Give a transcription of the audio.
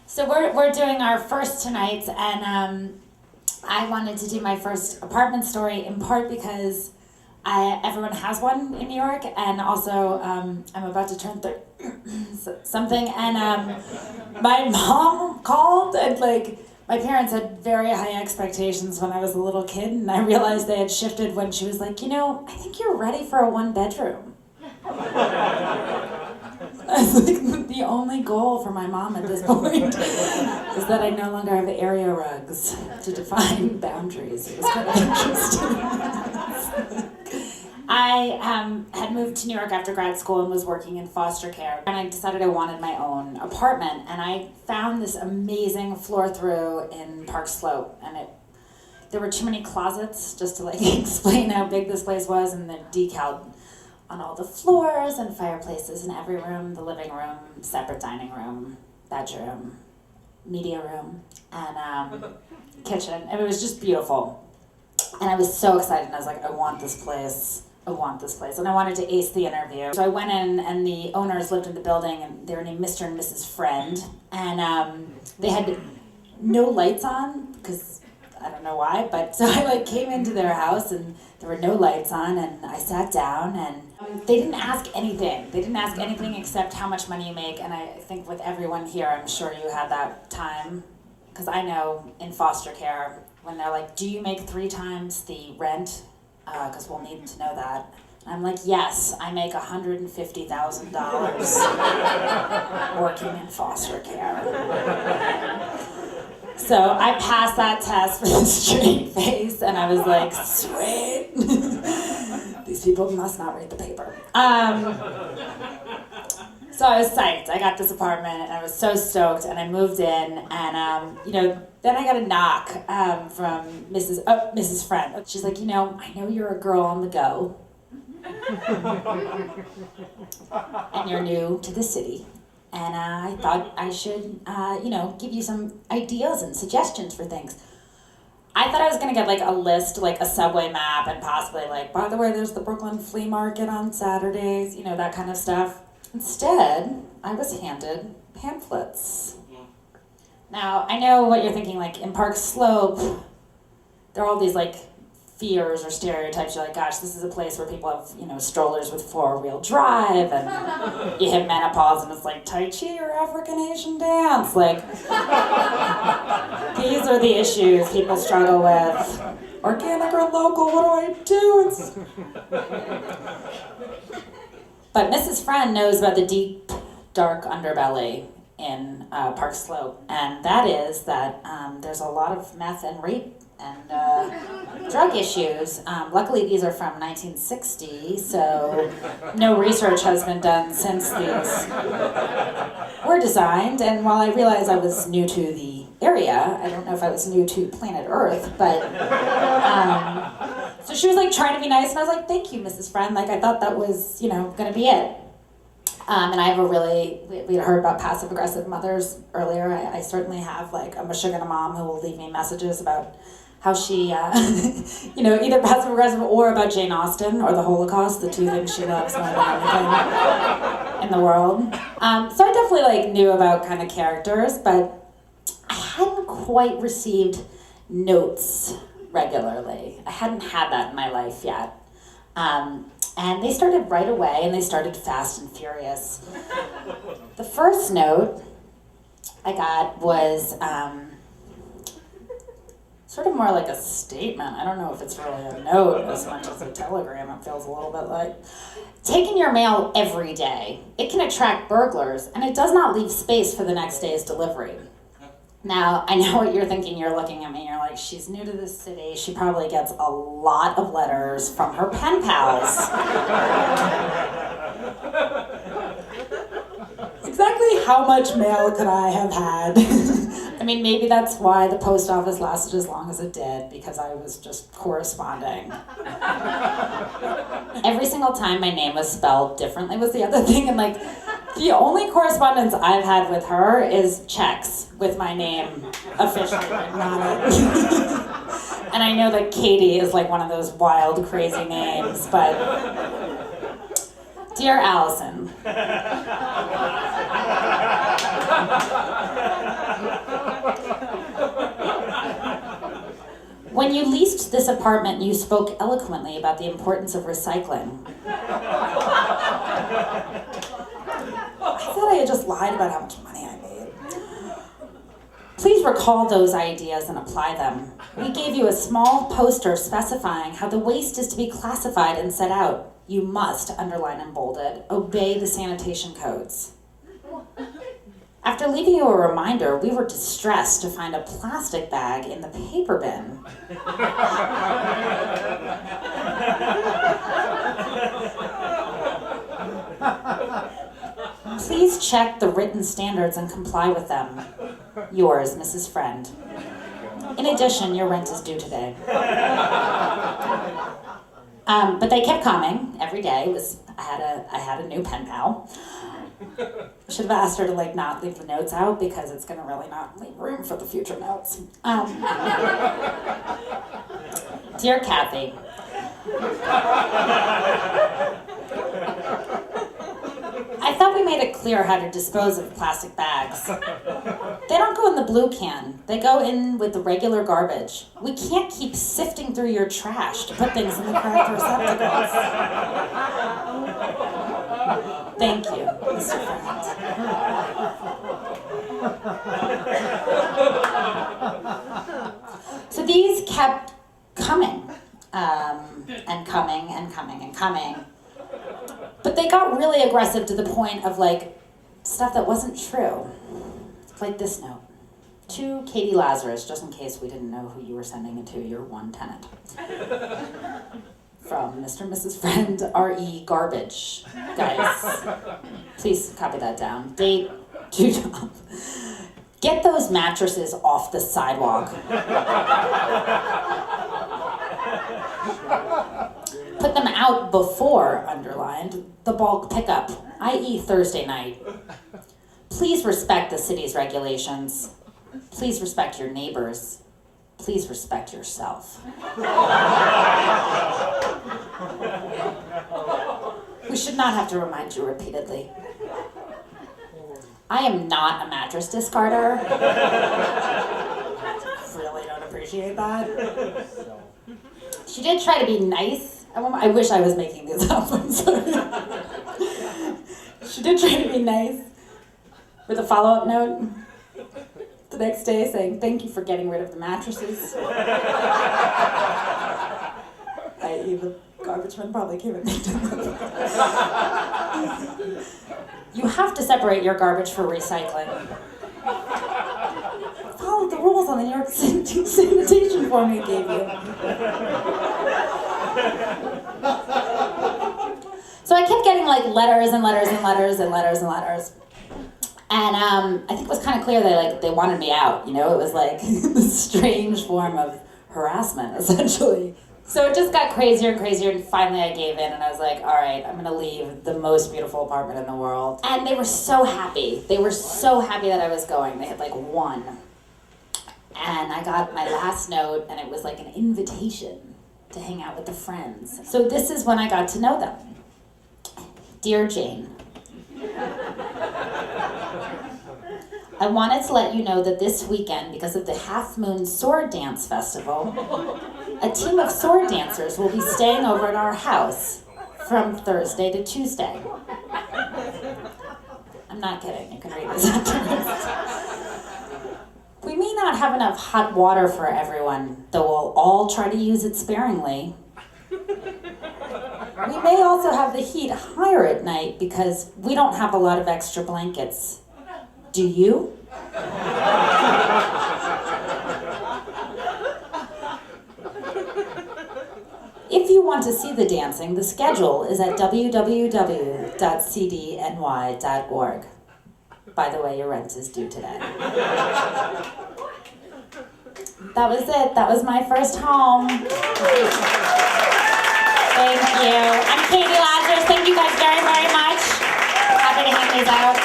So we're doing our first tonight, and I wanted to do my first apartment story in part because everyone has one in New York, and also I'm about to turn something, and my mom called, and my parents had very high expectations when I was a little kid, and I realized they had shifted when she was like, I think you're ready for a one-bedroom. That's the only goal for my mom at this point is that I no longer have area rugs to define boundaries. It was kind of interesting. I had moved to New York after grad school and was working in foster care, and I decided I wanted my own apartment, and I found this amazing floor through in Park Slope, and there were too many closets just to explain how big this place was, and the decal on all the floors and fireplaces in every room, the living room, separate dining room, bedroom, media room, and kitchen. And it was just beautiful. And I was so excited, and I was like, I want this place. And I wanted to ace the interview. So I went in, and the owners lived in the building, and they were named Mr. and Mrs. Friend. And they had no lights on, because I don't know why, but so I came into their house, and there were no lights on, and I sat down, and they didn't ask anything. They didn't ask anything except how much money you make, and I think with everyone here, I'm sure you had that time, because I know in foster care, when they're like, do you make 3 times the rent? Because we'll need to know that. And I'm like, yes, I make $150,000 working in foster care. So I passed that test with a straight face, and I was like, sweet. These people must not read the paper. So I was psyched. I got this apartment, and I was so stoked, and I moved in, and then I got a knock from Mrs. Friend. She's like, I know you're a girl on the go, and you're new to the city. And I thought I should, give you some ideas and suggestions for things. I thought I was going to get a list, a subway map, and possibly by the way, there's the Brooklyn flea market on Saturdays, that kind of stuff. Instead, I was handed pamphlets. Now, I know what you're thinking, in Park Slope, there are all these fears or stereotypes. You're like, gosh, this is a place where people have, strollers with 4-wheel drive, and you hit menopause, and it's Tai Chi or African Asian dance. These are the issues people struggle with. Organic or local, what do? But Mrs. Friend knows about the deep, dark underbelly in Park Slope, and that is that there's a lot of meth and rape and drug issues. Luckily, these are from 1960, so no research has been done since these were designed. And while I realized I was new to the area, I don't know if I was new to planet Earth, but so she was trying to be nice, and I was like, thank you, Mrs. Friend. I thought that was, gonna be it. And I have we had heard about passive-aggressive mothers earlier. I certainly have, a Michigan mom who will leave me messages about how she, either passive-aggressive or about Jane Austen or the Holocaust, the 2 things she loves more than anything in the world. So I definitely, knew about kind of characters, but I hadn't quite received notes regularly. I hadn't had that in my life yet. And they started right away, and they started fast and furious. The first note I got was sort of more like a statement. I don't know if it's really a note as much as a telegram. It feels a little bit like, taking your mail every day. It can attract burglars, and it does not leave space for the next day's delivery. Now, I know what you're thinking. You're looking at me, you're like, she's new to this city. She probably gets a lot of letters from her pen pals. Exactly how much mail could I have had? I mean, maybe that's why the post office lasted as long as it did, because I was just corresponding. Every single time my name was spelled differently was the other thing, and the only correspondence I've had with her is checks with my name officially written on it. And I know that Catie is one of those wild, crazy names, but Dear Allison, When you leased this apartment, you spoke eloquently about the importance of recycling. I thought I had just lied about how much money I made. Please recall those ideas and apply them. We gave you a small poster specifying how the waste is to be classified and set out. You must, underline and bolded, obey the sanitation codes. After leaving you a reminder, we were distressed to find a plastic bag in the paper bin. Please check the written standards and comply with them. Yours, Mrs. Friend. In addition, your rent is due today. But they kept coming every day. I had a new pen pal. Should have asked her to not leave the notes out because it's gonna really not leave room for the future notes. Dear Catie, I thought we made it clear how to dispose of plastic bags. They don't go in the blue can. They go in with the regular garbage. We can't keep sifting through your trash to put things in the correct receptacles. Thank you, Mr. Friend. So these kept coming, and coming and coming and coming. But they got really aggressive to the point of stuff that wasn't true. Like this note. To Catie Lazarus, just in case we didn't know who you were sending it to, your one tenant. From Mr. and Mrs. Friend, R.E. Garbage. Guys, please copy that down. Date, to job. Get those mattresses off the sidewalk. Put them out before, underlined, the bulk pickup, i.e. Thursday night. Please respect the city's regulations. Please respect your neighbors. Please respect yourself. We should not have to remind you repeatedly. I am not a mattress discarder. Really don't appreciate that. She did try to be nice. I wish I was making these up, I'm sorry. She did try to be nice with a follow-up note the next day saying, thank you for getting rid of the mattresses. I.e. the garbage man probably came and picked them up. You have to separate your garbage for recycling. Follow the rules on the New York sanitation form we gave you. So I kept getting letters and letters and letters and letters and letters. And I think it was kind of clear they wanted me out, It was this strange form of harassment, essentially. So it just got crazier and crazier, and finally I gave in, and I was like, all right, I'm gonna leave the most beautiful apartment in the world. And they were so happy. They were so happy that I was going. They had won. And I got my last note, and it was an invitation to hang out with the friends. So this is when I got to know them. Dear Jane, I wanted to let you know that this weekend, because of the Half Moon Sword Dance Festival, a team of sword dancers will be staying over at our house from Thursday to Tuesday. I'm not kidding, you can read this afterwards. We may not have enough hot water for everyone, though we'll all try to use it sparingly. We may also have the heat higher at night because we don't have a lot of extra blankets. Do you? If you want to see the dancing, the schedule is at www.cdny.org. By the way, your rent is due today. That was it. That was my first home. Thank you. I'm Catie Lazarus. Thank you guys very, very much. Happy to hang these out.